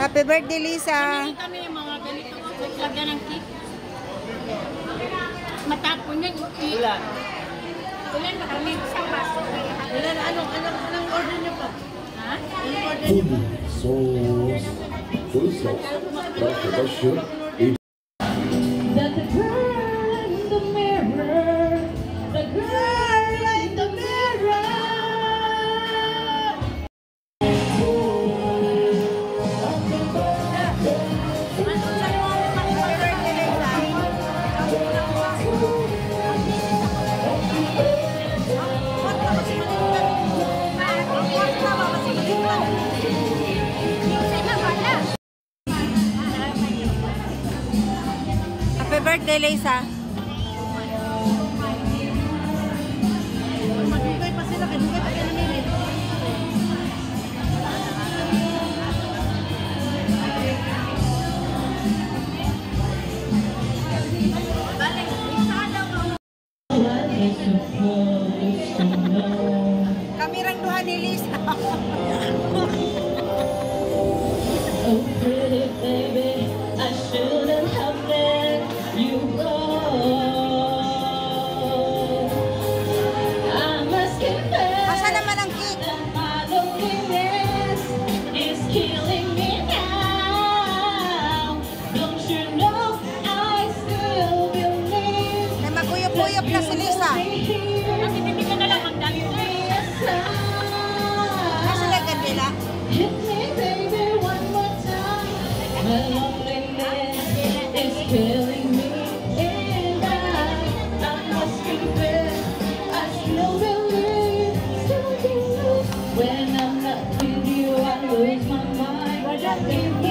Happy birthday, Lisa. Kami yung mga ganito lagyan ng cake. Matapon yun. Ulan. Ulan, maraming isang baso. Ulan, anong order niyo po? Ha? Anong order niyo po? That the girl in the mirror, the girl in the mirror. Happy birthday, Lisa. Magigay pa sila. Kanugay pa sila nila. Kami rang duha ni Lisa. Oh pretty baby, I shouldn't have let you go. I must confess. Asa naman ang cake? My loneliness is killing me now. Don't you know I still believe May maguyop-uyop na si Lisa. Kasi hindi ka na lang magdali. Nasa lagad nila. hit me baby one more time. My loneliness is killing me and I must confess I still believe when I'm not with you I lose my mind.